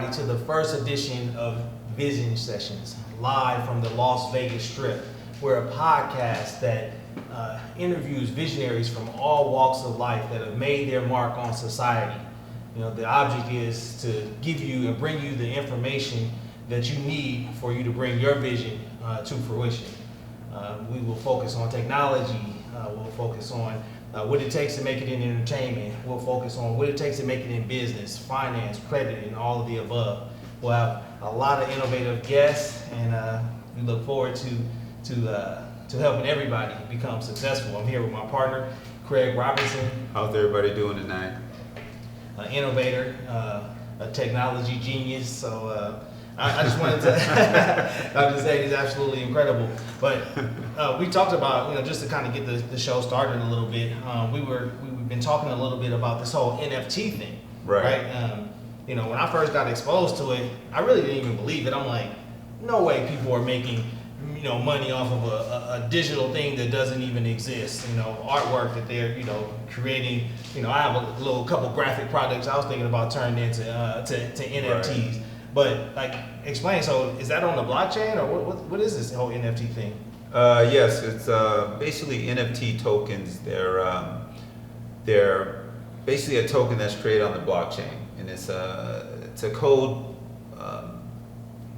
everybody to the first edition of Vision Sessions, live from the Las Vegas Strip. We're a podcast that interviews visionaries from all walks of life that have made their mark on society. You know, the object is to give you and bring you the information that you need for you to bring your vision to fruition. We will focus on technology. We'll focus on what it takes to make it in entertainment. We'll focus on what it takes to make it in business, finance, credit, and all of the above. We'll have a lot of innovative guests, and we look forward to helping everybody become successful. I'm here with my partner, Craig Robinson. How's everybody doing tonight? An innovator, a technology genius. So I just wanted to, I'm just saying he's absolutely incredible. But we talked about, just to kind of get the show started a little bit. We've been talking a little bit about this whole NFT thing, right? When I first got exposed to it, I really didn't even believe it. I'm like, no way people are making money off of a digital thing that doesn't even exist. Artwork that they're creating. I have a little couple graphic projects I was thinking about turning into to NFTs. Right. But explain. So is that on the blockchain, or what is this whole NFT thing? Yes, it's basically NFT tokens. They're basically a token that's created on the blockchain, and it's a code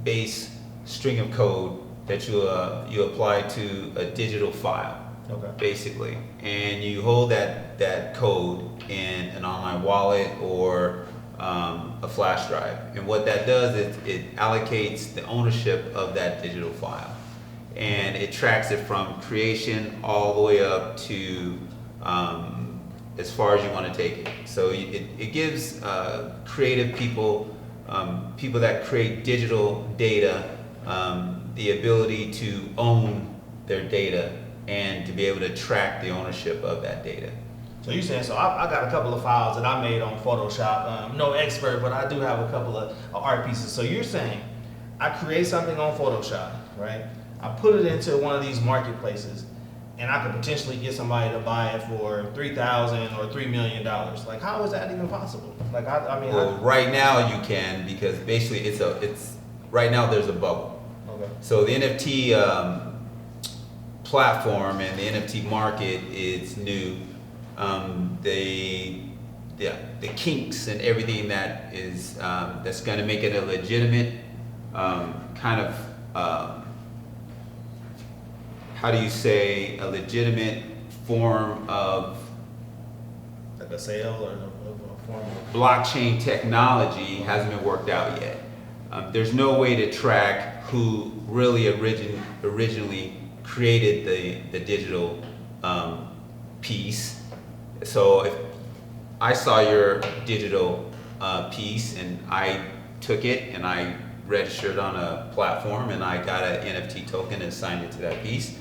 base string of code that you apply to a digital file. Okay. Basically, and you hold that code in an online wallet or a flash drive, and what that does is it allocates the ownership of that digital file, and it tracks it from creation all the way up to as far as you want to take it. So it gives creative people, people that create digital data, the ability to own their data and to be able to track the ownership of that data. So you're saying, I got a couple of files that I made on Photoshop. No expert, but I do have a couple of art pieces. So you're saying I create something on Photoshop, right? I put it into one of these marketplaces, and I could potentially get somebody to buy it for $3,000 or $3 million. Like, how is that even possible? Right now you can, because basically it's right now there's a bubble. Okay. So the NFT platform and the NFT market is new. The kinks and everything that is that's going to make it a legitimate how do you say, a legitimate form of like a sale or a form of blockchain technology hasn't been worked out yet. There's no way to track who really originally created the digital piece. So if I saw your digital piece and I took it and I registered on a platform and I got an NFT token and signed it to that piece,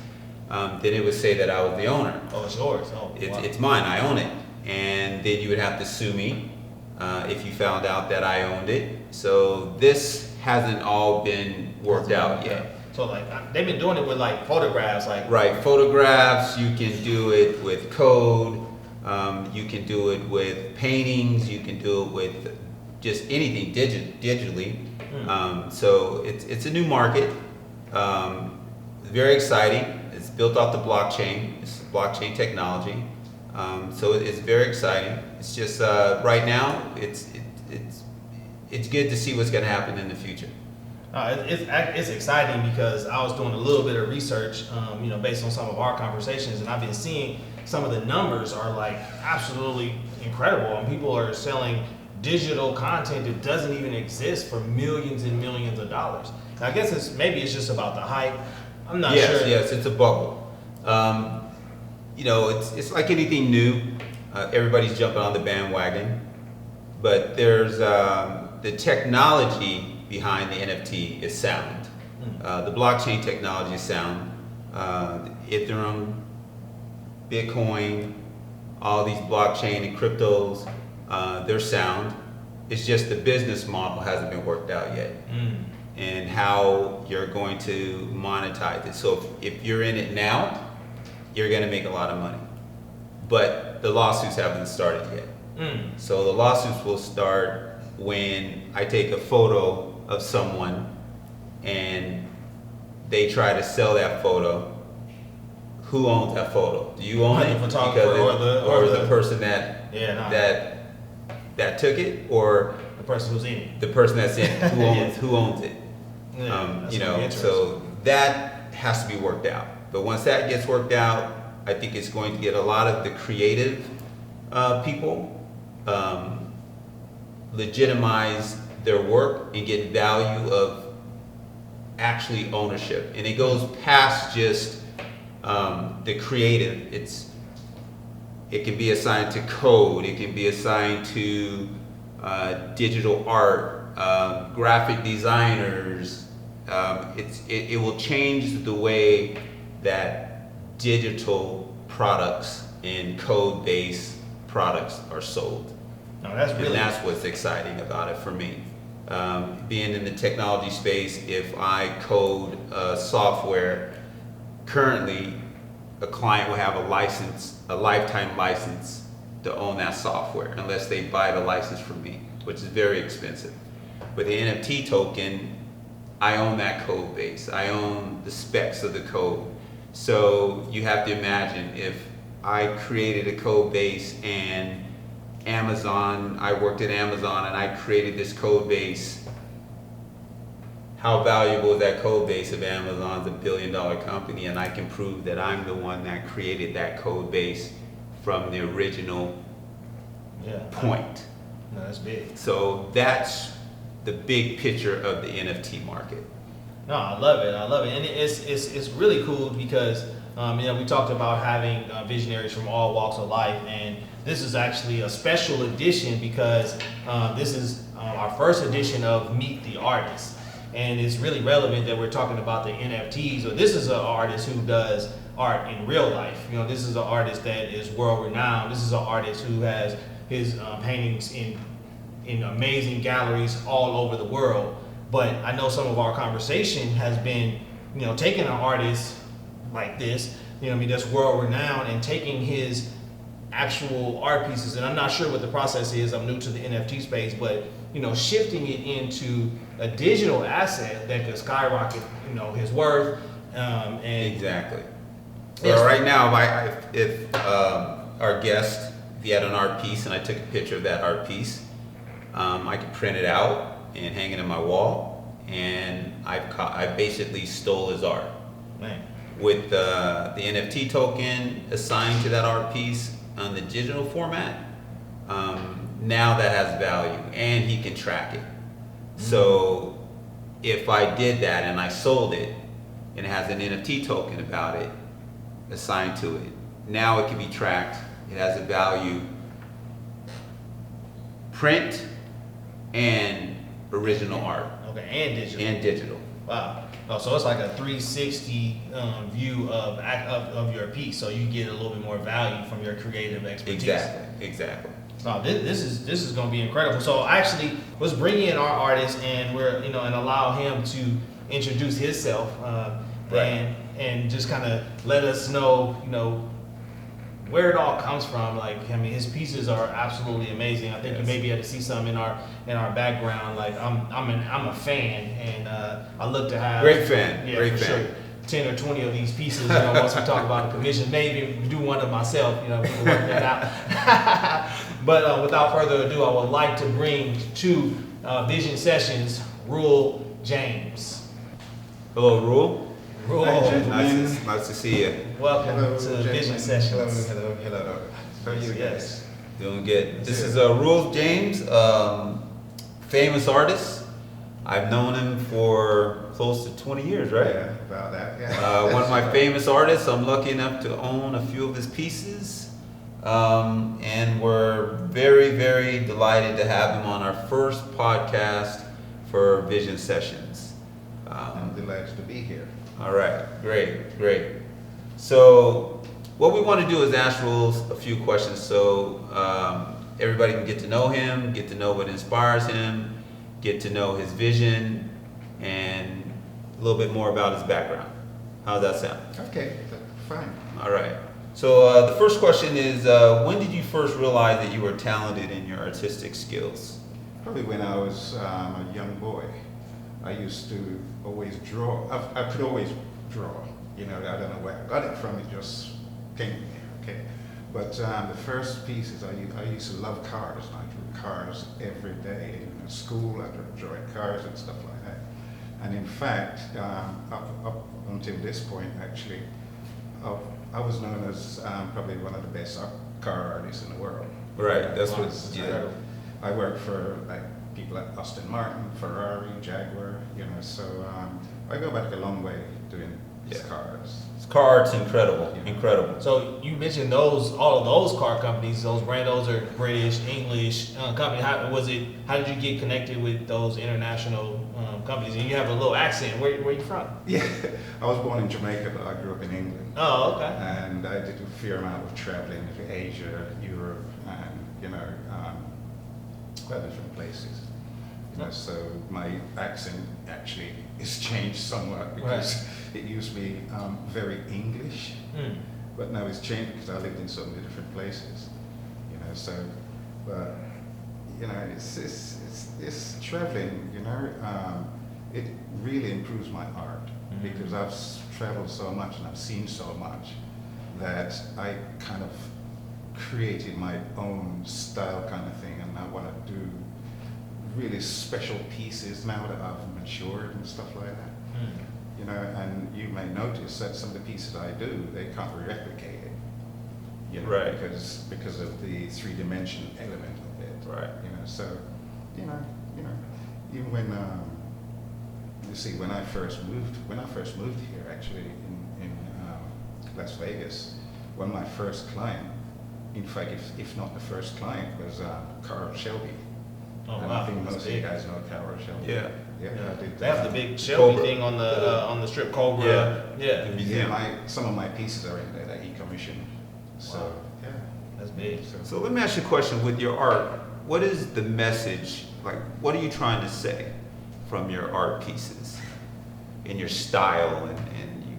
then it would say that I was the owner. Oh, it's yours. Oh, wow. It's mine. I own it. And then you would have to sue me if you found out that I owned it. So this hasn't all been worked out yet. So they've been doing it with photographs, right, photographs. You can do it with code. You can do it with paintings. You can do it with just anything digitally. So it's a new market. Very exciting. It's built off the blockchain. It's blockchain technology. So it's very exciting. It's just right now it's good to see what's going to happen in the future. It's exciting because I was doing a little bit of research, based on some of our conversations, and I've been seeing some of the numbers are absolutely incredible, and people are selling digital content that doesn't even exist for millions and millions of dollars. And I guess it's just about the hype. I'm not sure. Yes, it's a bubble. It's like anything new. Everybody's jumping on the bandwagon, but there's the technology behind the NFT is sound. The blockchain technology is sound. Ethereum, Bitcoin, all these blockchain and cryptos, they're sound. It's just the business model hasn't been worked out yet. And how you're going to monetize it. So if you're in it now, you're going to make a lot of money. But the lawsuits haven't started yet. So the lawsuits will start when I take a photo of someone and they try to sell that photo. Who owns that photo? Do you own it? The photographer or the person that that took it, or the person who's in it? The person that's in it. Who owns it? Yeah, so that has to be worked out. But once that gets worked out, I think it's going to get a lot of the creative people legitimize their work and get value of actually ownership. And it goes past just the creative. It can be assigned to code. It can be assigned to digital art, graphic designers. It will change the way that digital products and code-based products are sold. No, and that's what's exciting about it for me. Being in the technology space, if I code software, currently a client will have a lifetime license to own that software unless they buy the license from me, which is very expensive. With the NFT token, I own that code base. I own the specs of the code. So you have to imagine if I created a code base and I worked at Amazon and I created this code base, how valuable is that code base if Amazon's $1 billion company and I can prove that I'm the one that created that code base from the original point? No, that's big. So that's the big picture of the NFT market. No, I love it. And it's really cool because we talked about having visionaries from all walks of life, and this is actually a special edition because this is our first edition of Meet the Artist. And it's really relevant that we're talking about the NFTs. So this is an artist who does art in real life. This is an artist that is world renowned. This is an artist who has his paintings in amazing galleries all over the world. But I know some of our conversation has been, taking an artist like this, that's world renowned, and taking his actual art pieces. And I'm not sure what the process is. I'm new to the NFT space, but shifting it into a digital asset that could skyrocket, his worth. Exactly. So right now, if our guest, if he had an art piece and I took a picture of that art piece, I could print it out and hang it in my wall, and I basically stole his art. Man. With the NFT token assigned to that art piece on the digital format, now that has value and he can track it. So if I did that and I sold it and it has an NFT token about it assigned to it, now it can be tracked. It has a value, print and original art. Okay, and digital. Wow. Oh, so it's like a 360 view of your piece, so you get a little bit more value from your creative expertise. Exactly. No, this is going to be incredible. So actually, let's bring in our artist and and allow him to introduce himself, right. and just kind of let us know where it all comes from. His pieces are absolutely amazing. I think you may be able to see some in our background. I'm a fan, and I look to have great fan. Yeah, for sure. 10 or 20 of these pieces. Once we talk about the commission, maybe do one of myself. We can work that out. But without further ado, I would like to bring to Vision Sessions Ruel James. Hello, Ruel. Nice to see you. Welcome to gentlemen. Vision Sessions. Hello. How are you guys? Yes. Doing good. This is Ruel James, famous artist. I've known him for close to 20 years, right? Yeah, about that. Yeah. One of my famous artists. I'm lucky enough to own a few of his pieces. And we're very, very delighted to have him on our first podcast for Vision Sessions. I'm delighted to be here. All right, great. So what we want to do is ask Ruels a few questions so everybody can get to know him, get to know what inspires him, get to know his vision, and a little bit more about his background. How does that sound? Okay, fine. All right. So the first question is, when did you first realize that you were talented in your artistic skills? Probably when I was a young boy, I used to always draw. I could always draw. You know, I don't know where I got it from. It just came to me. Okay. But the first pieces, I used to love cars. I drew cars every day. In school, I drew cars and stuff like that. And in fact, up until this point, actually, I was known as probably one of the best car artists in the world. Right, that's what. Yeah. I worked for like people at Aston Martin, Ferrari, Jaguar. You know, so I go back a long way doing cars. Car art's incredible, Yeah. incredible. So you mentioned all of those car companies, those brands, those are British, English companies. How did you get connected with those international companies? And you have a little accent. Where are you from? Yeah, I was born in Jamaica, but I grew up in England. Oh, okay. And I did a fair amount of traveling to Asia, Europe, and quite different places. You know, so my accent actually is changed somewhat because it used to be very English, but now it's changed because I lived in so many different places. You know, so but you know, it's traveling. You know, it really improves my art because I've traveled so much and I've seen so much that I kind of created my own style kind of thing, and I want to do really special pieces now that I've matured and stuff like that. You know, and you may notice that some of the pieces I do, they can't replicate it. You know, Right. because of the three-dimensional element of it. Right. You know, so even when you see when I first moved here actually in Las Vegas, one of my first client, in fact, if not the first client, was Carl Shelby. Oh, And wow. I think That's most of you big. guys know Carol Shelby. Yeah. Yeah, I did. They have the big Shelby Cobra. thing on the strip, Cobra. Yeah. The Yeah. museum. Some of my pieces are in there that he commissioned. So Wow. yeah, That's big. So let me ask you a question with your art. What is the message? Like, what are you trying to say from your art pieces in your style and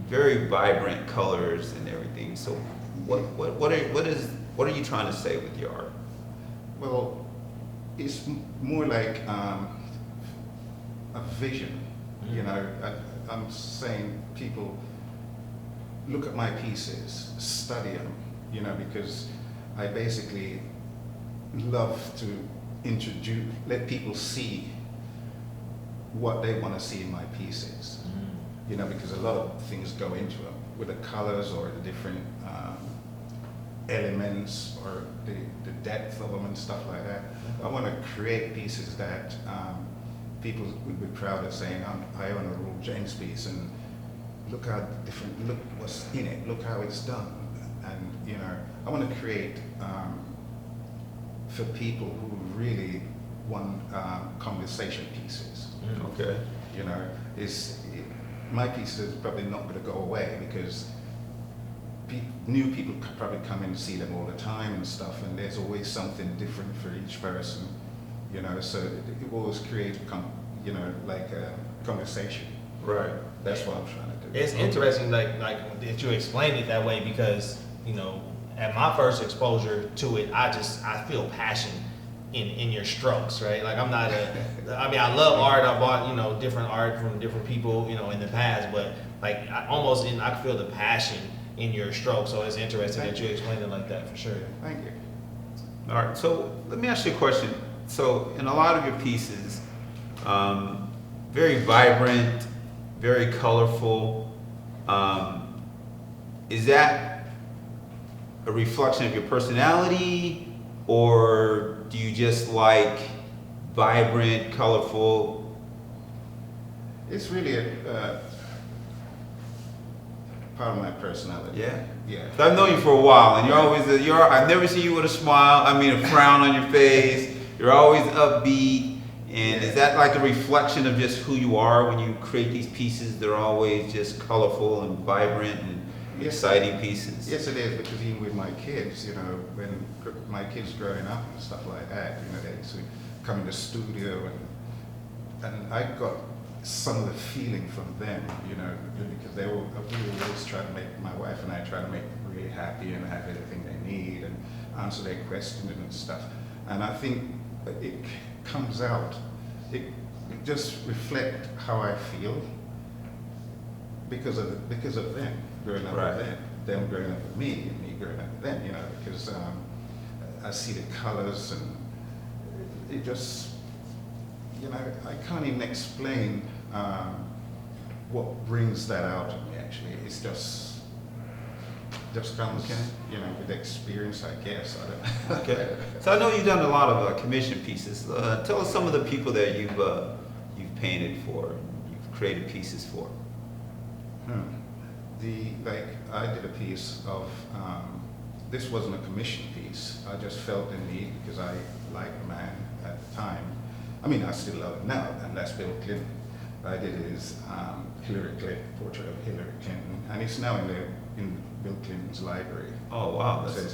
very vibrant colors and everything? So what are you trying to say with your art? well, it's more like a vision. You know, I'm saying people look at my pieces, study them. You know, because I basically love to let people see what they want to see in my pieces. You know, because a lot of things go into them with the colors or the different elements or the depth of them and stuff like that. I want to create pieces that people would be proud of saying, I own a Ruel James piece, and look how different, look what's in it, look how it's done. And, you know, I want to create for people who really want conversation pieces. Okay. You know, my pieces are probably not going to go away because new people could probably come in and see them all the time and stuff, and there's always something different for each person. You know, so it will always create like a conversation. Right. That's what I'm trying to do. It's interesting, like that you explained it that way, because at my first exposure to it, I feel passion in your strokes, right? Like I'm not I love art. I bought different art from different people in the past, but like I feel the passion in your strokes. So it's interesting that you explained it like that for sure. Thank you. All right. So let me ask you a question. So in a lot of your pieces, very vibrant, very colorful. Is that a reflection of your personality, or do you just like vibrant, colorful? It's really a part of my personality. Yeah. Yeah. So I've known you for a while, and you're always I've never seen you with a smile. I mean, a frown on your face. You're always upbeat. And is that like a reflection of just who you are when you create these pieces? They're always just colorful and vibrant and exciting pieces. Yes, it is, because even with my kids, when my kids growing up and stuff like that, they used to come in the studio and I got some of the feeling from them, because we always try to make, my wife and I try to make them really happy and have everything they need and answer their questions and stuff. And I think it comes out, it just reflects how I feel because of them growing up with them growing up with me, and me growing up with them, you know, because I see the colors and it just, you know, I can't even explain what brings that out of me. Actually, it's just comes, you know, with experience, I guess. I don't know. Okay. So I know you've done a lot of commission pieces. Tell us some of the people that you've painted for, you've created pieces for. I did a piece of. This wasn't a commission piece. I just felt the need because I liked the man at the time. I mean, I still love him now, and that's Bill Clinton. I did his portrait of Hillary Clinton, and it's now in Bill Clinton's library. Oh wow, that's it.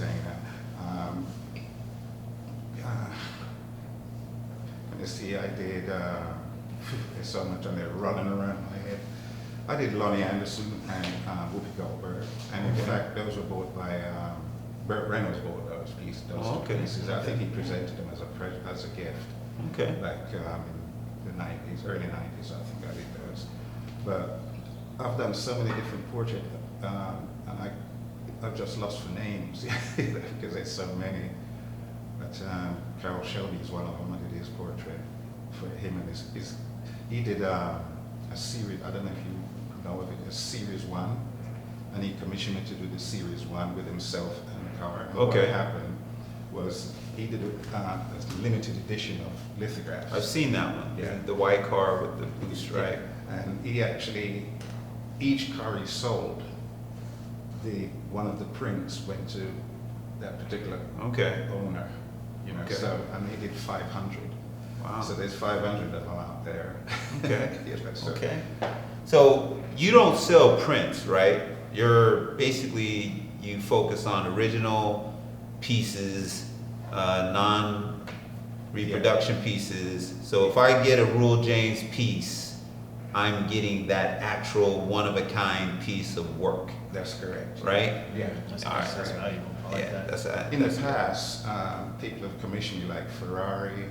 Let's see, I did. There's so much on there running around my head. I did Lonnie Anderson and Whoopi Goldberg, and in fact, those were bought by Burt Reynolds. Bought those pieces. Pieces. I think he presented them as a gift. Okay. Like in the 90s, early 90s, I think I did those. But I've done so many different portraits, and I've just lost for names because there's so many. But Shelby is one of them. I did his portrait for him, and he did a series. I don't know if you know of it, a series 1, and he commissioned me to do the series 1 with himself and the car. And what happened was he did a limited edition of lithographs. I've seen that one. Yeah. The white car with the blue stripe. Yeah. And he actually, each car he sold, one of the prints went to that particular owner. You know, so and he did 500. Wow. So there's 500 of them out there. Okay. So. Okay. So you don't sell prints, right? You're basically, you focus on original pieces, non-reproduction pieces. So if I get a Ruel James piece, I'm getting that actual one-of-a-kind piece of work. That's correct. Right? Yeah. That's valuable. I like that. That's that. In the past, people have commissioned me like Ferrari,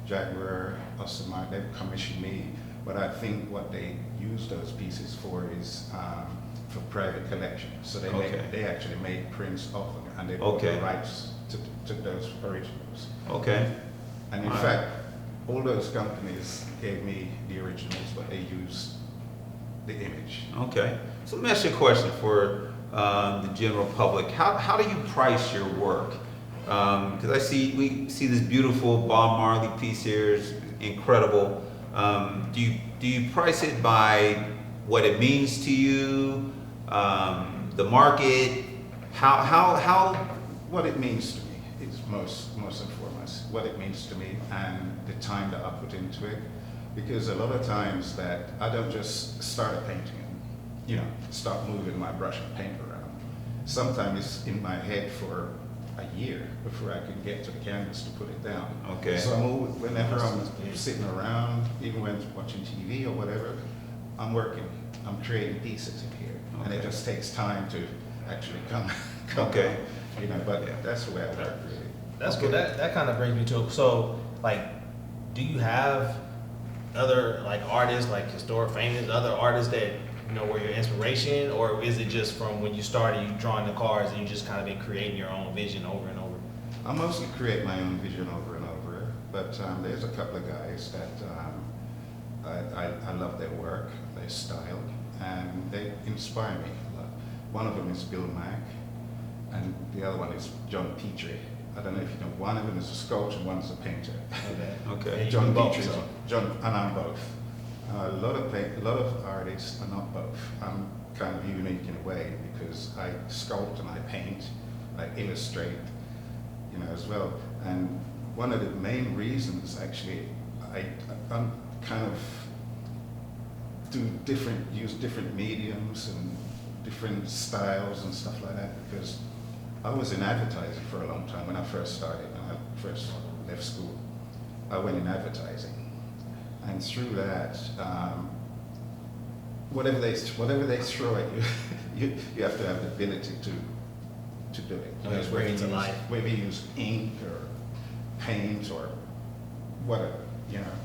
Jaguar, Aston Martin. They've commissioned me, but I think what they use those pieces for is for private collection. So they actually make prints of them, and they bought the rights to those originals. Okay. And in fact, all those companies gave me the originals, but they used the image. Okay. So let me ask you a question for the general public. How do you price your work? Because we see this beautiful Bob Marley piece here, is incredible. Do you price it by what it means to you, the market? How? What it means to me is most and foremost what it means to me and the time that I put into it. Because a lot of times that I don't just start a painting and, you know, start moving my brush and paint around. Sometimes it's in my head for a year before I can get to the canvas to put it down. Okay. So whenever I'm sitting around, even when watching TV or whatever, I'm working. I'm creating pieces in here, and it just takes time to actually come. Okay. You know, but that's the way I work, really. That's good. That kind of brings me to, so like, do you have other like artists, like historic famous other artists that were your inspiration, or is it just from when you started, you drawing the cars and you just kind of been creating your own vision over and over? I mostly create my own vision over and over, but there's a couple of guys that I love their work, their style, and they inspire me a lot. One of them is Bill Mack, and the other one is John Petrie. I don't know if you know, one of them is a sculptor, one is a painter. Okay. John Petrie, and I'm both. A lot of artists are not both. I'm kind of unique in a way because I sculpt and I paint, I illustrate, as well. And one of the main reasons, actually, I'm kind of use different mediums and different styles and stuff like that, because I was in advertising for a long time when I first started, when I first left school. I went in advertising. And through that, whatever they throw at you, you have to have the ability to do it. Bring it to life. Whether you use ink or paint or whatever, you know.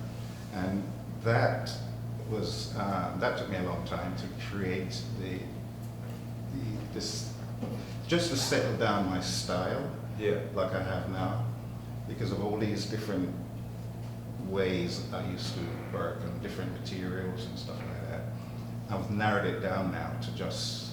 And that was, that took me a long time to create this, just to settle down my style, like I have now, because of all these different ways I used to work on different materials and stuff like that. I've narrowed it down now to just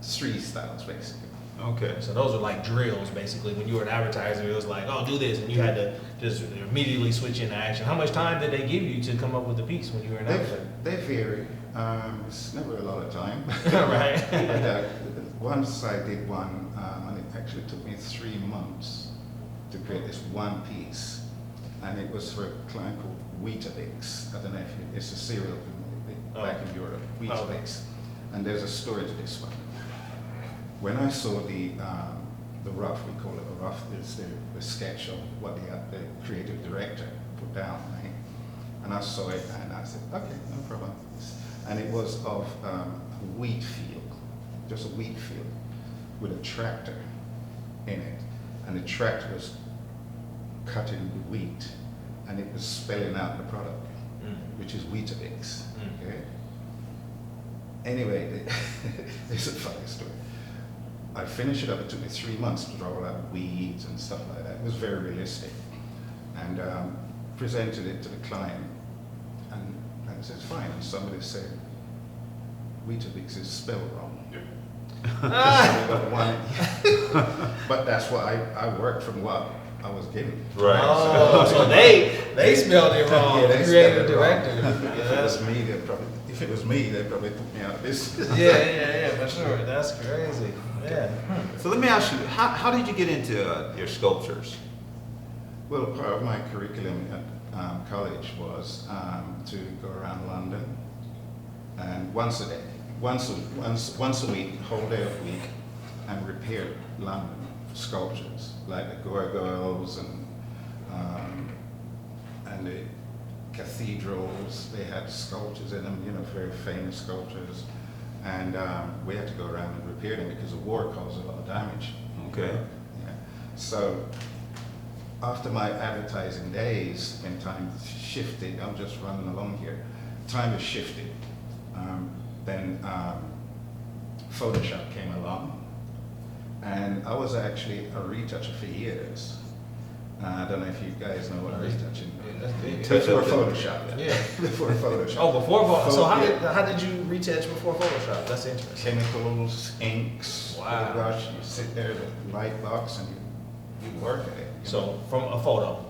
3 styles, basically. Okay, so those are like drills, basically. When you were an advertiser, it was like, oh, do this, and you had to just immediately switch into action. How much time did they give you to come up with the piece when you were an advertiser? They vary. It's never a lot of time. Right. But, once I did one, and it actually took me 3 months to create this one piece, and it was for a client called Weetabix. I don't know if it's a cereal back in Europe, Weetabix. And there's a story to this one. When I saw the rough, we call it a rough, it's the sketch of what the creative director put down, right? And I saw it and I said, okay, no problem. And it was of a wheat field, just a wheat field with a tractor in it. And the tractor was cutting the wheat and it was spelling out the product, which is Weetabix, okay? Anyway, it's a funny story. I finished it up, it took me 3 months to draw out weeds and stuff like that. It was very realistic. And presented it to the client, and I said, fine. And somebody said, Weetabix is spelled wrong. But that's what I worked from what I was given. Right. Oh, so they spelled it wrong. Yeah, they Creative spelled director. it wrong. If it was me, they'd probably put me out of this. Yeah, for sure. That's crazy. Yeah. So let me ask you, how did you get into your sculptures? Well, part of my curriculum at college was to go around London, and once a week, whole day of the week, and repair London sculptures like the gargoyles and the cathedrals. They had sculptures in them, you know, very famous sculptures, and we had to go around and repair them because the war caused a lot of damage. Okay. Yeah. So after my advertising days, when time shifted, I'm just running along here, time has shifted. Then Photoshop came along, and I was actually a retoucher for years. I don't know if you guys know what retouching is. Before Photoshop. Yeah. Before Photoshop. Oh, before Photoshop. So how did you retouch before Photoshop? That's interesting. Chemicals, inks, wow. brush. You sit there with a light box and you work at it. So from a photo.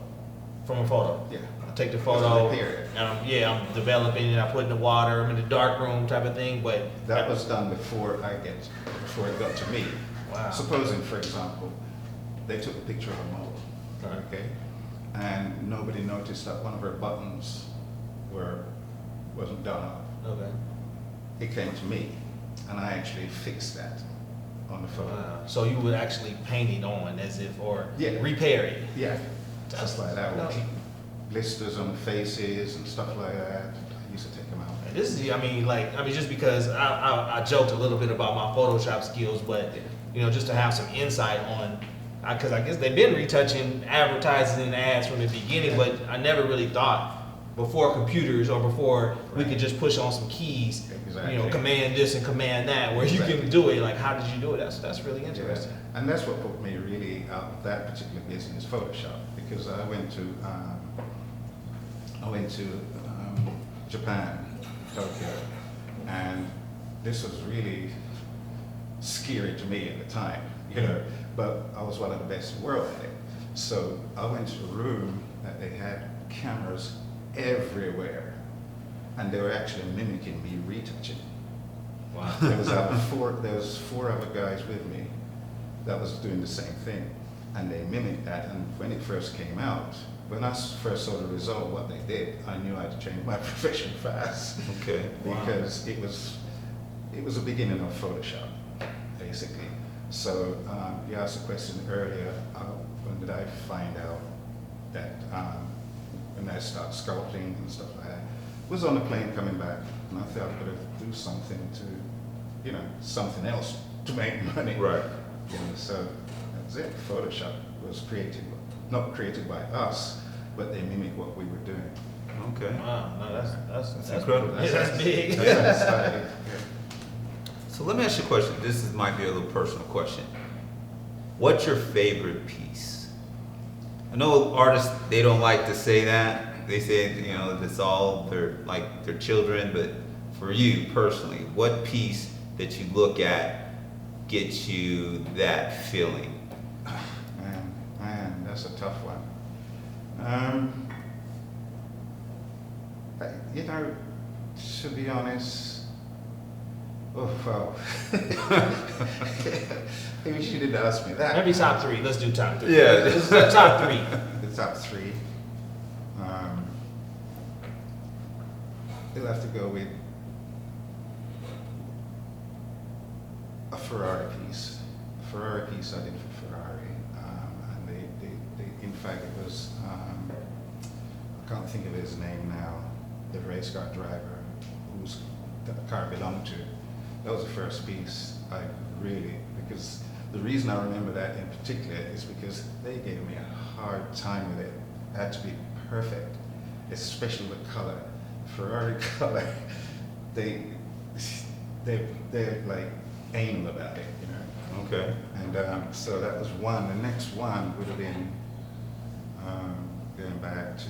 Yeah. I take the photo, Period. and I'm developing it. I put it in the water. I'm in the dark room type of thing. But That was done before it got to me. Wow. Supposing, for example, they took a picture of a model, okay, and nobody noticed that one of her buttons wasn't done up. Okay. It came to me, and I actually fixed that on the photo. Wow. So you would actually paint it on as if, or Yeah. repair it. Yeah, just like that. No. With blisters on the faces and stuff like that. I used to take them out. And this is, just because I joked a little bit about my Photoshop skills, but just to have some insight on, because I guess they've been retouching advertising and ads from the beginning, but I never really thought before computers or before we could just push on some keys, Exactly. command this and command that, where you can do it. Like, how did you do it? That's really interesting. Yeah. And that's what put me really out of that particular business, Photoshop, because I went to Japan, Tokyo, and this was really scary to me at the time, but I was one of the best in the world at it. So I went to a room that they had cameras everywhere, and they were actually mimicking me retouching. Wow. There was 4 other guys with me that was doing the same thing, and they mimicked that. And when it first came out, when I first saw the result of what they did, I knew I had to change my profession fast. Okay. Because it was the beginning of Photoshop, basically. So you asked a question earlier, when did I find out that when I started sculpting and stuff like that? I was on a plane coming back, and I thought I could do something to, something else to make money. Right. So that's it. Photoshop was not created by us, but they mimic what we were doing. Okay. Wow, no, that's incredible. Yeah, that's big. Yeah. So let me ask you a question. This might be a little personal question. What's your favorite piece? I know artists, they don't like to say that. They say, it's all their children, but for you personally, what piece that you look at gets you that feeling? Man, that's a tough one. To be honest, maybe she didn't ask me that. Maybe top three. Let's do top three. Yeah. This is the top three. The top three. You'll have to go with a Ferrari piece. A Ferrari piece I did for Ferrari. And they, in fact, it was, I can't think of his name now, the race car driver whose the car belonged to. That was the first piece I really, because the reason I remember that in particular is because they gave me a hard time with it. It had to be perfect, especially the color. Ferrari color, they're like anal about it, Okay. And so that was one. The next one would have been going back to.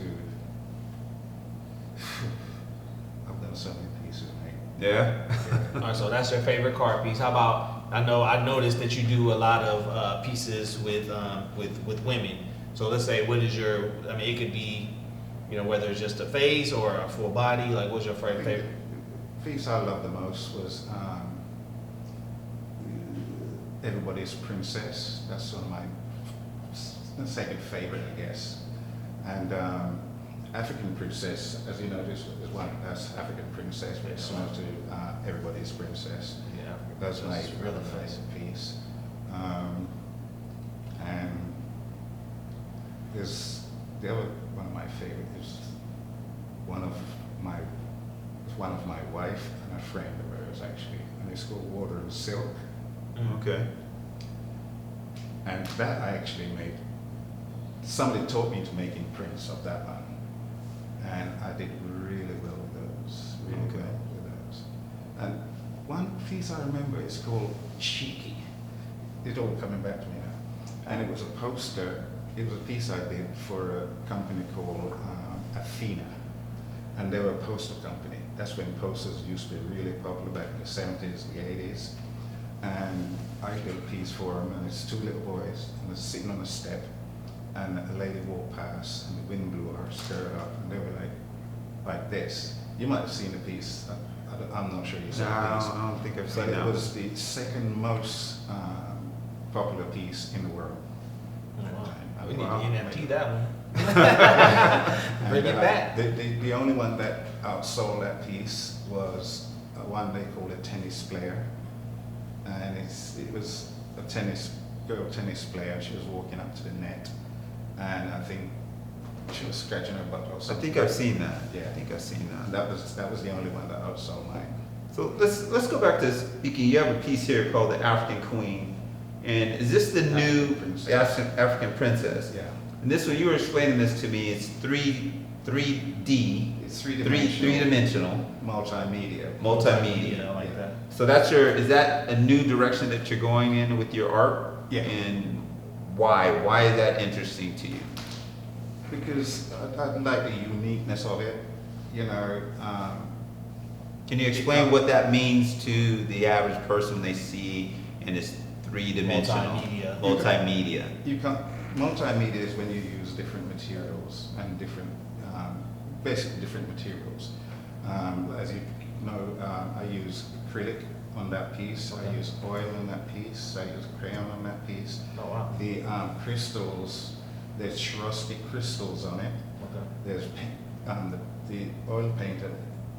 I've done so many pieces, mate. Yeah. All right, so that's your favorite car piece. How about? I noticed that you do a lot of pieces with women. So let's say, what is your? I mean, it could be, whether it's just a face or a full body. Like, what's your favorite? The piece I loved the most was Everybody's Princess. That's one of my second favorite, I guess. And African Princess, as you notice, is one. That's African Princess, very similar to Everybody's Princess. Yeah, that's my really favorite piece. And there's the other one of my favorite is one of my wife and a friend of hers actually, and it's called Water and Silk. Okay. And that I actually made. Somebody taught me to making prints of that one, and I did really well with those. Really Okay. well with those. And one piece I remember is called Cheeky. It's all coming back to me now. And it was a poster. It was a piece I did for a company called Athena, and they were a poster company. That's when posters used to be really popular back in the 70s, the 80s. And I did a piece for them, and it's two little boys, and they're sitting on a step, and a lady walked past, and the wind blew her skirt up, and they were like this. You might have seen the piece. I'm not sure you saw the piece. I don't think I've seen But that. it was the second most popular piece in the world. We need to NFT that one. Bring And, it back. The only one that outsold that piece was one they called a tennis player, and it was a girl tennis player. She was walking up to the net, and I think she was scratching her butt or I something. think I've seen that. Yeah. I think I've seen And that. that was the only one that outsold mine. So let's go back to speaking. You have a piece here called the African Queen, and is this the new African Princess? Yeah. And this one, you were explaining this to me. It's 3D. It's three-dimensional. Three-dimensional. Multimedia. Multimedia. I like that. So is that a new direction that you're going in with your art? Yeah. And why? Why is that interesting to you? Because I like the uniqueness of it. Can you explain what that means to the average person when they see in this three-dimensional multimedia? Multimedia is when you use different materials and basically different materials. As you know, I use acrylic on that piece. Okay. I use oil on that piece. I use crayon on that piece. Oh wow. The crystals, there's Swarovski crystals on it. Okay. There's the oil painted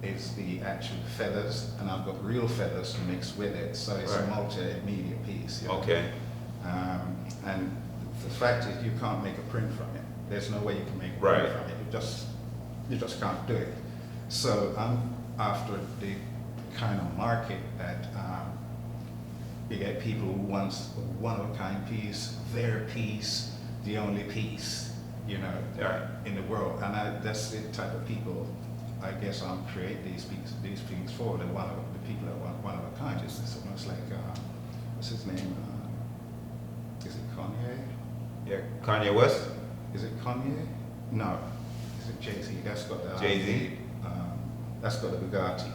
is the actual feathers, and I've got real feathers to mix with it, so it's a Right. multimedia piece. Okay. And the fact is, you can't make a print from it. There's no way you can make a print Right. from it. You just can't do it. So I'm after the kind of market that you get people who want a one-of-a-kind piece, their piece, the only piece. you know, in the world. And that's the type of people I guess I'm create these things for. The people that want one of a kind. It's almost like what's his name? Is it Kanye? Yeah, Kanye West. Is it Kanye? No. Is it Jay-Z? That's got the Jay-Z. That's got the Bugatti.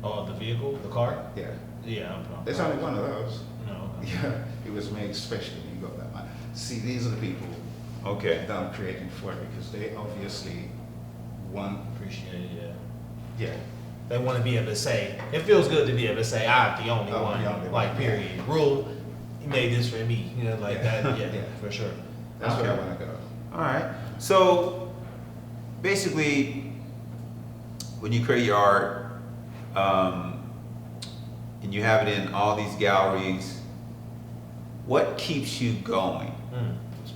Oh, the vehicle, the car. Yeah. Yeah. There's only one of those. No. Okay. Yeah, it was made specially. You got that one. See, these are the people. Okay. That I'm creating for it because they obviously want. Appreciate it. Yeah. Yeah. They want to be able to say, it feels good to be able to say, I'm the only one. The only like, one. period. Rule, he made this for me. You know, like that. Yeah, for sure. That's where I want to go. All right. So basically, when you create your art, and you have it in all these galleries, what keeps you going?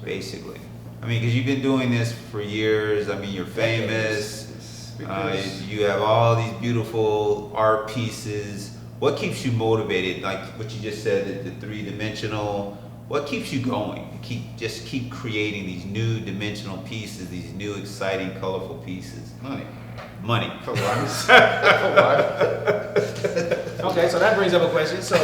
Basically, I mean, because you've been doing this for years. I mean, you're famous. You have all these beautiful art pieces. What keeps you motivated? Like what you just said, the three-dimensional. What keeps you going? Keep creating these new dimensional pieces, these new exciting, colorful pieces. Money. For once. Okay, so that brings up a question. So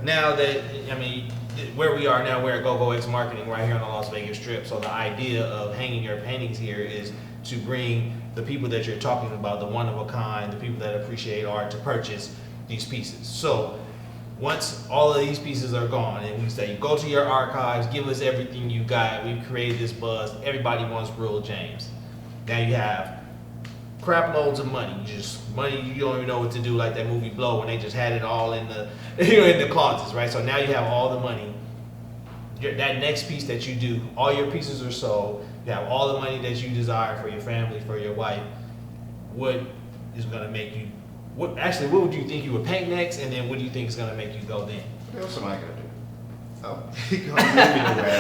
now that, I mean, where we are now, we're at GoGoX Marketing right here on the Las Vegas Strip. So the idea of hanging your paintings here is to bring the people that you're talking about, the one of a kind, the people that appreciate art, to purchase these pieces. So once all of these pieces are gone, and we say, go to your archives, give us everything you got. We've created this buzz. Everybody wants Ruel James. Now you have crap loads of money. Money you don't even know what to do, like that movie Blow, when they just had it all in the in the closets, right? So now you have all the money. That next piece that you do, all your pieces are sold. You have all the money that you desire for your family, for your wife. What is going to make you? What would you think you would paint next, and then what do you think is going to make you go then? What else am I going to do? Oh, you can't leave me the way I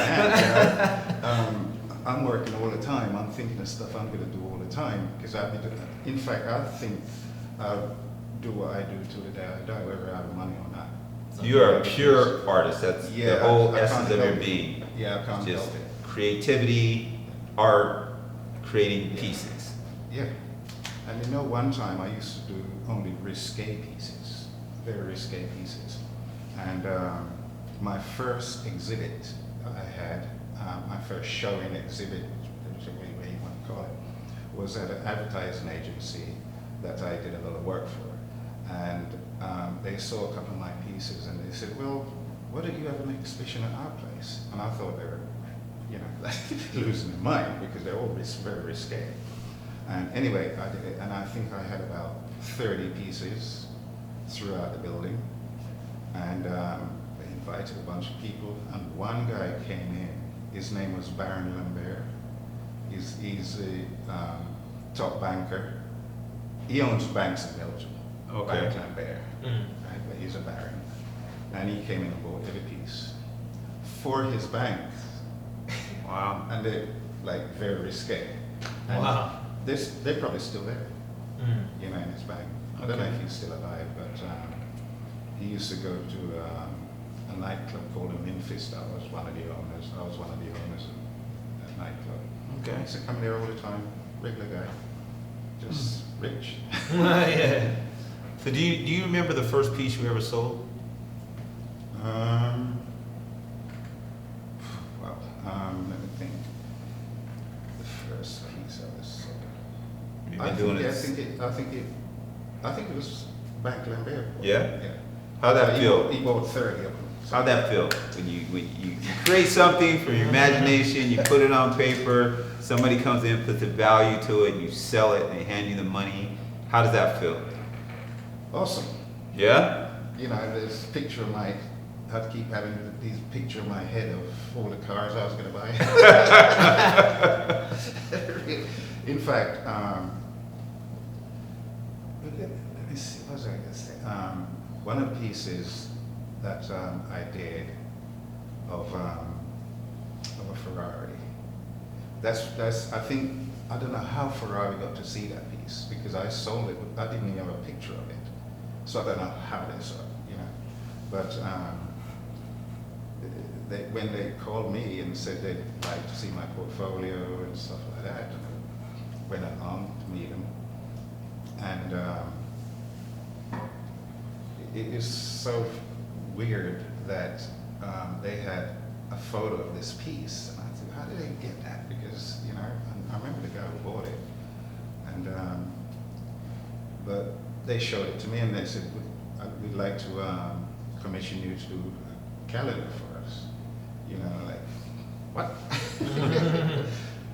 am. I'm working all the time. I'm thinking of stuff I'm going to do all the time because in fact, I think I'll do what I do till the day I die, whether I have money or not. You are a pure artist. That's the whole essence of your being. Yeah, I can't just help it. Creativity, art, creating pieces. Yeah. And one time I used to do only risqué pieces, very risqué pieces. And my first exhibit I had, my first showing exhibit, whichever way you want to call it, was at an advertising agency that I did a lot of work for. And they saw a couple of my pieces and they said, well, why don't you have an exhibition at our place? And I thought they were, losing their mind because they're all very risque. And anyway, I did it, and I think I had about 30 pieces throughout the building. And they invited a bunch of people, and one guy came in. His name was Baron Lambert. He's a top banker. He owns banks in Belgium. Okay. Bank Lambert, right? But he's a baron. And he came in and bought every piece for his bank. Wow. And they're very risque. And Wow. They're probably still there, in his bank. I don't know if he's still alive, but he used to go to a nightclub called the Memphis. I was one of the owners of that nightclub. Okay. He used to come there all the time, regular guy, just rich. Yeah. So do you remember the first piece you ever sold? Let me think. The first piece I was sold. You've been doing it. I think it was Bank Lambert. Yeah? Yeah. How'd that feel? He bought 30 of them. How'd that feel when you create something from your imagination, you put it on paper, somebody comes in, puts a value to it, you sell it, and they hand you the money? How does that feel? Awesome. Yeah? There's a picture of I'd keep having these picture in my head of all the cars I was going to buy. In fact, let me see, what was I going to say? One of the pieces that I did of a Ferrari. That's I think, I don't know how Ferrari got to see that piece because I sold it, I didn't even have a picture of it. So I don't know how they saw it, But when they called me and said they'd like to see my portfolio and stuff like that, I went along to meet them. And it is so weird that they had a photo of this piece. And I said, how did they get that? Because, you know, I remember the guy who bought it. And, but they showed it to me and they said, we'd like to commission you to do a calendar for us. You know, like, what?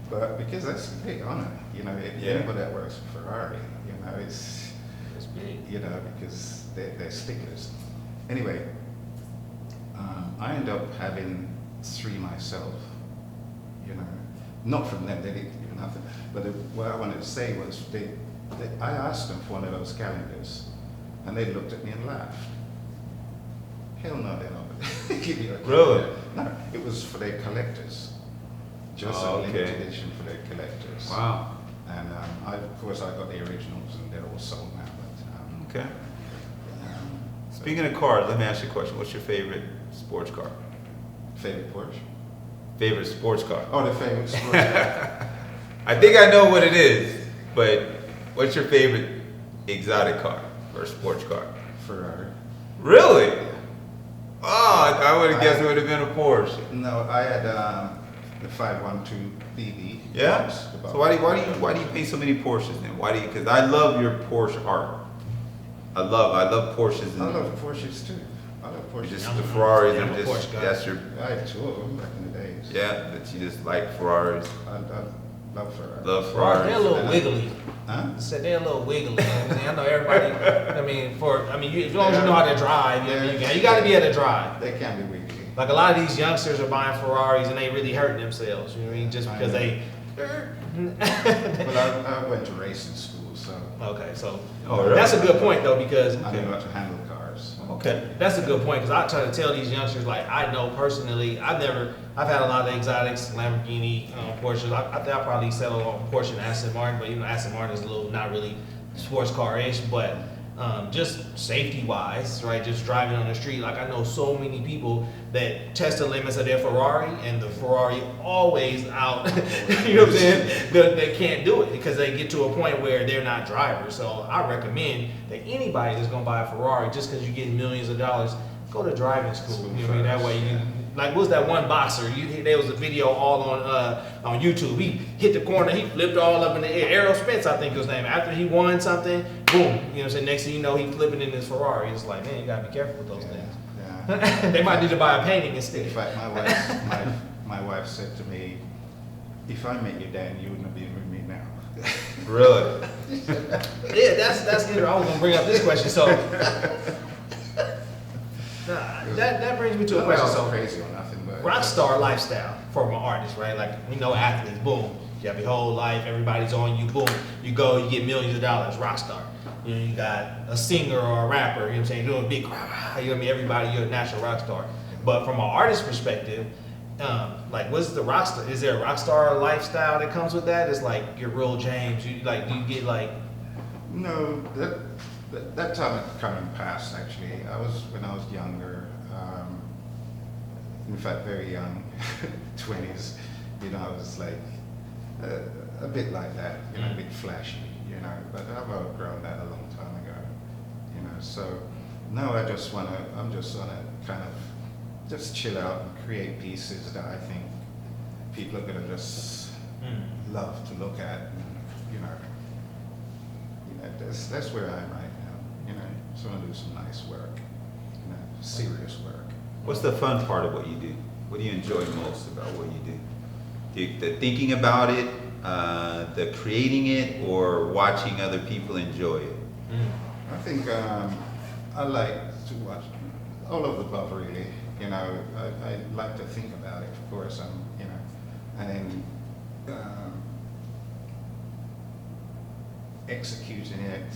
But because that's a big honor, you know, anybody that works for Ferrari, you know, it's big, you know, because they're sticklers. Anyway, I ended up having 3 myself, you know, not from them, they didn't do nothing, but what I wanted to say was I asked them for one of those calendars, and they looked at me and laughed. Hell no, they're not. Give you a calendar. Really? No, it was for their collectors. Just a limited edition for their collectors. Wow. And of course, I got the originals, and they're all sold now. But, okay. Speaking of cars, let me ask you a question. What's your favorite sports car? Favorite Porsche? Favorite sports car? Oh, the favorite sports car. I think I know what it is, but what's your favorite exotic car or sports car? Ferrari. Really? Oh, I would have guessed it would have been a Porsche. No, I had the 512 BB. Yeah. So why do you paint so many Porsches then? Why do you? Because I love your Porsche art. I love Porsches. I love Porsches too. I love Porsches. Just the Ferraris are just that's your. I had 2 of them back in the days. Yeah, but you just like Ferraris. I love Ferrari. Love Ferraris. They're a little wiggly. Huh? I said they're a little wiggly. I know everybody. As long as you know how to drive, you got to be able to drive. They can be wiggly. Like a lot of these youngsters are buying Ferraris and they really hurting themselves. You know what I mean? Just because they. Well, I went to racing school, so. Okay, so really? That's a good point though, because I know how to handle cars. Okay. that's a good point, because I try to tell these youngsters, like, I know personally, I've had a lot of exotics, Lamborghini, Porsches. I think I'll probably settle on Porsche and Aston Martin, but even Aston Martin is a little not really sports car-ish, but just safety-wise, right, just driving on the street, like I know so many people that test the limits of their Ferrari, and the Ferrari always out, you know what I'm saying, they can't do it, because they get to a point where they're not drivers. So I recommend that anybody that's going to buy a Ferrari, just because you get millions of dollars, go to driving school, you know what I mean, that way you like, what's that one boxer? There was a video all on YouTube. He hit the corner, he flipped all up in the air. Errol Spence, I think was his name. After he won something, boom. You know what I'm saying? Next thing you know, he flipping in his Ferrari. It's like, man, you gotta be careful with those things. Yeah. They might need to buy a painting instead. In fact, my wife said to me, if I met you then, you wouldn't have been with me now. Really? Yeah, that's interesting. I was gonna bring up this question. So that brings me to a question. So crazy or nothing, but rock star lifestyle for an artist, right? Like, we know athletes, boom, you have your whole life, everybody's on you, boom, you go, you get millions of dollars, rock star. You know, you got a singer or a rapper, you know what I'm saying, doing a big crowd, you know what I mean, everybody, you're a national rock star. But from an artist perspective, like, what's the rock star? Is there a rock star lifestyle that comes with that? It's like your Ruel James, do you get like? No, that time had come and passed, actually. When I was younger, in fact, very young, 20s, you know, I was like a bit like that, you know, a bit flashy, you know, but I've outgrown that a long time ago, you know, so now I'm just wanna kind of just chill out and create pieces that I think people are gonna just love to look at, and, you know, that's where I'm right now, you know, just wanna do some nice work, you know, serious work. What's the fun part of what you do? What do you enjoy most about what you do? The thinking about it, the creating it, or watching other people enjoy it? I think I like to watch all of the above, really. You know, I like to think about it, of course, you know, and then executing it,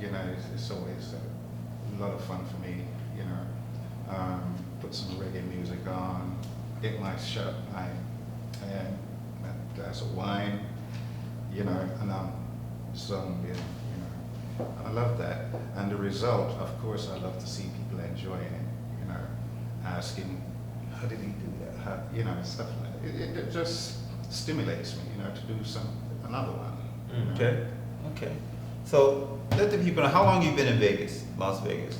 you know, it's always a lot of fun for me, you know. Put some reggae music on, get my shot, a glass of wine, you know, and I'm zoned in, you know. I love that. And the result, of course, I love to see people enjoying it, you know, asking, how did he do that? How, you know, stuff like that. It just stimulates me, you know, to do another one. Mm. Okay. So let the people know, how long you been in Vegas, Las Vegas?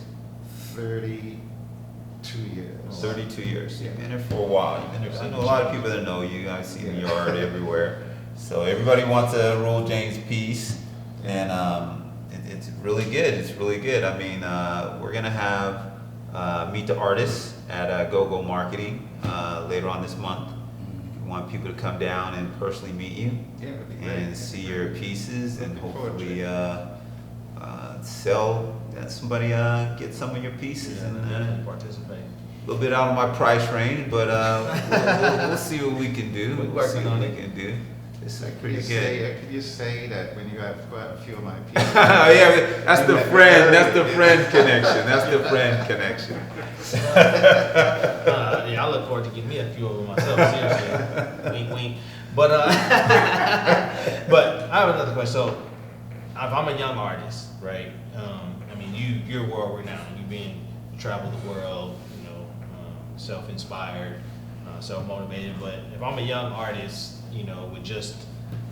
32 years. 32 years. Yeah. You've been there for a while. You've been there. I know a lot of people that know you. I see the yard everywhere. So everybody wants a Ruel James piece, and it's really good. It's really good. I mean, we're gonna have meet the artists at Go Marketing later on this month. We want people to come down and personally meet you, that'd be great. and see your pieces, and Looking forward to hopefully sell. Somebody get some of your pieces, and participate. a little bit out of my price range, but we'll see what we can do. We're working on it. We can do. This is Could pretty you good. could you say that when you have quite a few of my pieces? Yeah, that's the friend. That's the friend connection. That's the friend connection. Yeah, I look forward to getting me a few of them myself. Seriously, wink, wink. But but I have another question. So, if I'm a young artist, right? I mean, you're world renowned. You travel the world. You know, self-inspired, self-motivated. But if I'm a young artist, you know, with just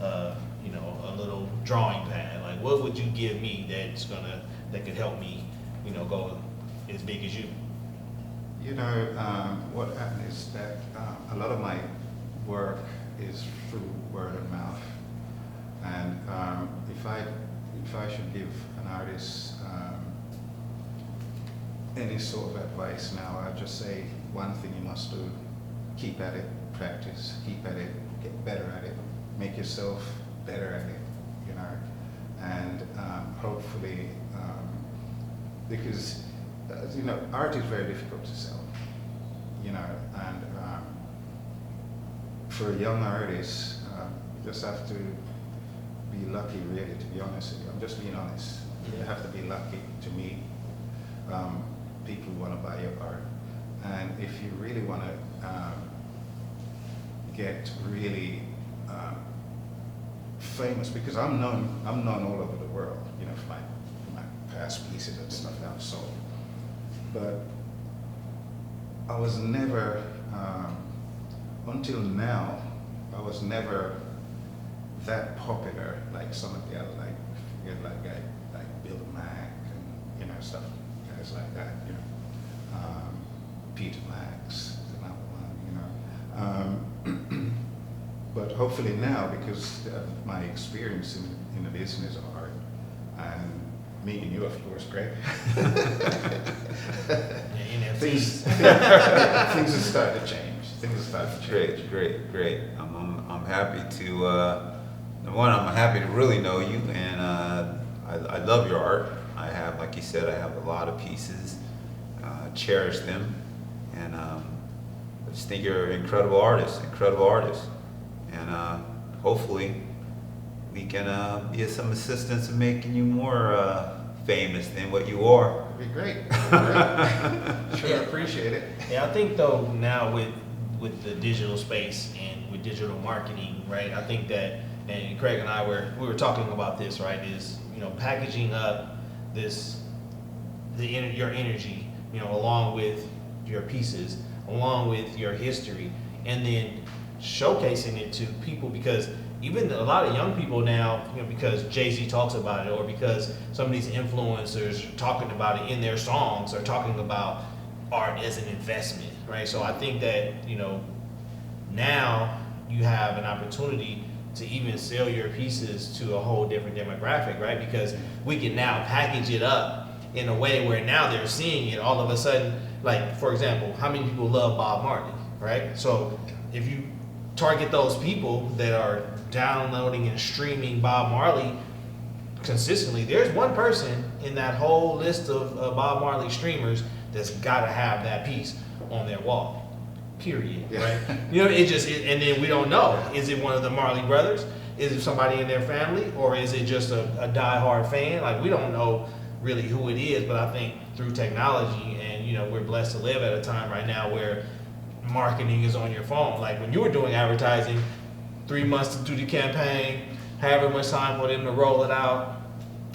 you know, a little drawing pad, like what would you give me that could help me, you know, go as big as you? You know, what happened is that a lot of my work is through word of mouth, and if I should give an artist any sort of advice now, I'd just say one thing you must do: keep at it, practice, keep at it, get better at it, make yourself better at it, you know, and hopefully, because you know, art is very difficult to sell, you know, and for a young artist, you just have to be lucky, really, to be honest with you. I'm just being honest. You have to be lucky to meet people who want to buy your art, and if you really want to get really famous, because I'm known all over the world, you know, for my past pieces and stuff that I've sold. But I was never, until now, I was never that popular like some of the other, like Bill Mack and, you know, stuff, guys like that, you know, Peter Max, another one, you know. But hopefully now, because of my experience in the business of art, and meeting you, of course, Greg, things have started to change. Great. I'm happy to. Number one, I'm happy to really know you, and I love your art. I have, like you said, I have a lot of pieces. Cherish them, and I just think you're an incredible artist. And hopefully we can be of some assistance in making you more famous than what you are. It'd be great. Sure, appreciate it. Yeah, I think though now with the digital space and with digital marketing, right? I think that, and Craig and I we were talking about this, right? Is, you know, packaging up your energy, you know, along with your pieces, along with your history, and then showcasing it to people, because even a lot of young people now, you know, because Jay-Z talks about it, or because some of these influencers are talking about it in their songs, are talking about art as an investment, right? So I think that, you know, now you have an opportunity to even sell your pieces to a whole different demographic, right? Because we can now package it up in a way where now they're seeing it all of a sudden. Like, for example, how many people love Bob Marley, right? So if you target those people that are downloading and streaming Bob Marley consistently, there's one person in that whole list of Bob Marley streamers that's got to have that piece on their wall, period, right? You know, and then we don't know, is it one of the Marley brothers? Is it somebody in their family? Or is it just a diehard fan? Like, we don't know really who it is, but I think through technology, and, you know, we're blessed to live at a time right now where marketing is on your phone. Like, when you were doing advertising, 3 months to do the campaign, however much time for them to roll it out,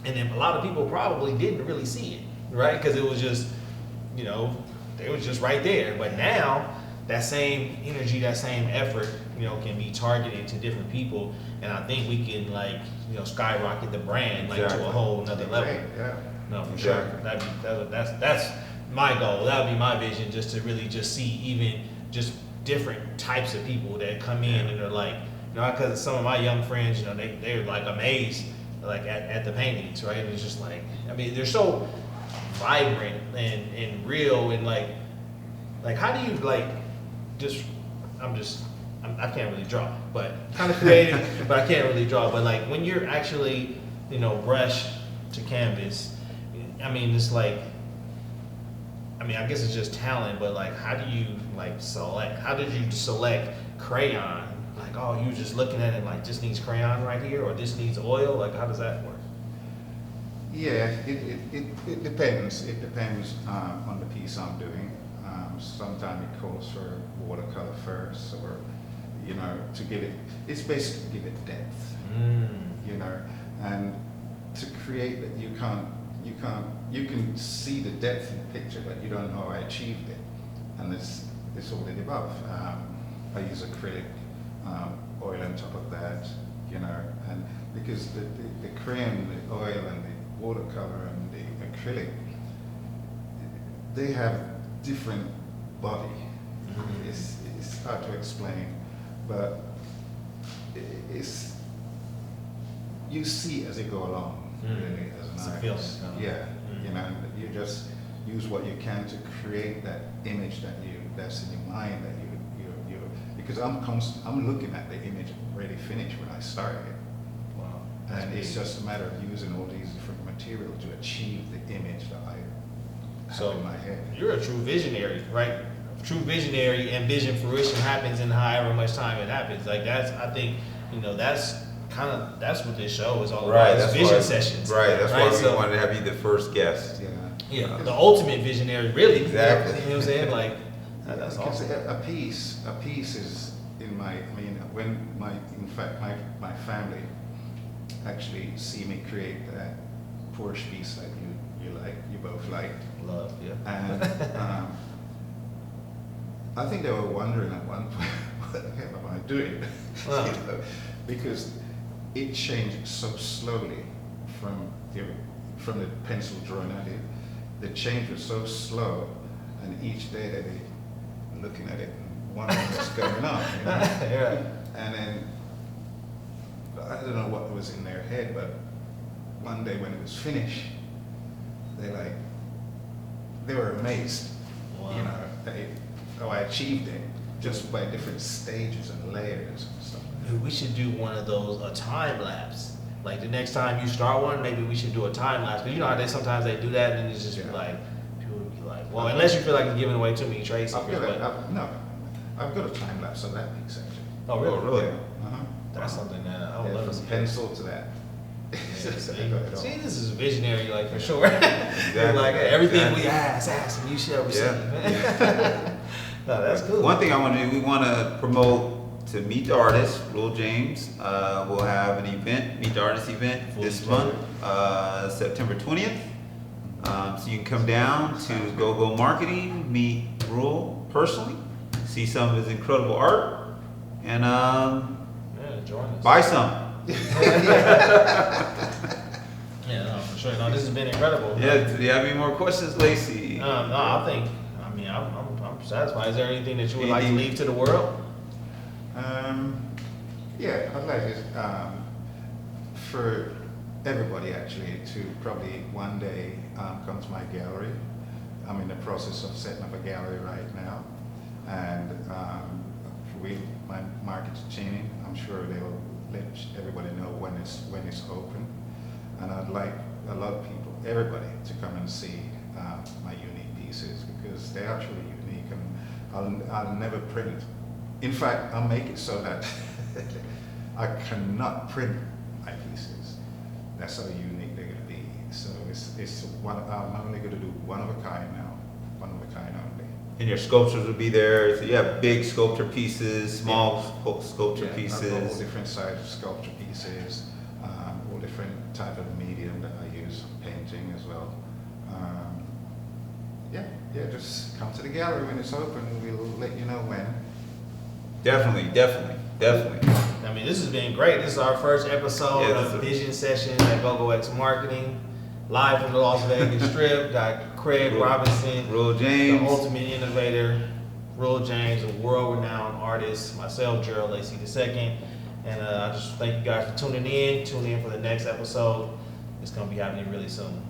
and then a lot of people probably didn't really see it, right? Because it was just, you know, it was just right there. But now that same energy, that same effort, can be targeted to different people, and I think we can skyrocket the brand to a whole another level. Yeah. No, for Exactly. sure. That's my goal. That would be my vision, just to really just see even just different types of people that come in and are like, because some of my young friends, they're like amazed like at the paintings, right? And it's just like, they're so vibrant and real, and like how do you I can't really draw, but kind of creative, but I can't really draw. But like when you're actually, brush to canvas, it's like, I guess it's just talent, but like, how do you select? How did you select crayon? Like, oh, you just looking at it like, this needs crayon right here, or this needs oil? Like, how does that work? Yeah, it depends. It depends on the piece I'm doing. Sometimes it calls for watercolor first, or to give it. It's basically to give it depth. And to create that, you can see the depth in the picture, but you don't know how I achieved it. And it's all in the above. I use acrylic oil on top of that, and because the crayon, the oil, and the watercolor and the acrylic, they have different body. It's hard to explain, but you see as you go along, really, as an artist. Yeah, you just use what you can to create that image that's in your mind, that you because I'm looking at the image already finished when I started it. Wow. And it's just a matter of using all these different materials to achieve the image that I have in my head. You're a true visionary, right? True visionary, and vision fruition happens in however much time it happens. Like I think, that's what this show is all about. It's vision sessions. Right. That's why we wanted to have you the first guest. Yeah. The ultimate visionary, really. Exactly. You know what I'm saying? Like, that's awesome. A piece is in when my family actually see me create that Porsche piece that you both like. Love, yeah. And I think they were wondering at one point, what the hell am I doing? Wow. Because it changed so slowly from the pencil drawing I did. The change was so slow, and each day that they looking at it and wondering what's going on. Yeah. And then I don't know what was in their head, but one day when it was finished, they were amazed. Wow. How I achieved it just by different stages and layers and stuff. We should do one of those, a time lapse. Like the next time you start one, maybe we should do a time lapse. Because how sometimes they do that, and then it's just like, people would be like, well, unless you feel like you're giving away too many trade secrets. I've got a time lapse of that piece actually. Oh, really? Yeah. Uh-huh. That's something that I would love to from see. pencil to that. See, this is visionary, like, for sure. Like, everything we ask, and you shall receive. No, that's cool. One thing I want to do, we want to promote to meet the artist, Ruel James. We'll have an event, meet the artist event this month, September 20th. So you can come down to Go Marketing, meet Ruel personally, see some of his incredible art, and join us. buy some. Yeah, no, for sure. No, this has been incredible. Yeah, do you have any more questions, Lacey? No, I think, I'm satisfied. Is there anything that you would like to leave to the world? Yeah, I'd like it for everybody actually to probably one day come to my gallery. I'm in the process of setting up a gallery right now, and my market's changing. I'm sure they will let everybody know when it's open, and I'd like a lot of people, everybody, to come and see my unique pieces, because they are truly unique, and I'll never print. In fact, I'll make it so that I cannot print my pieces. That's how unique they're going to be. So I'm only going to do one of a kind now, one of a kind only. And your sculptures will be there. So you have big sculpture pieces, small sculpture pieces. I've got all different size sculpture pieces, all different type of medium that I use, painting as well. yeah, just come to the gallery when it's open. We'll let you know when. Definitely. I mean, this has been great. This is our first episode of Vision Sessions at GoGoX Marketing, live from the Las Vegas Strip. Got Craig Robinson, Ruel James, the ultimate innovator, Ruel James, a world-renowned artist, myself, Gerald Lacey II. And I just thank you guys for tuning in. Tune in for the next episode. It's going to be happening really soon.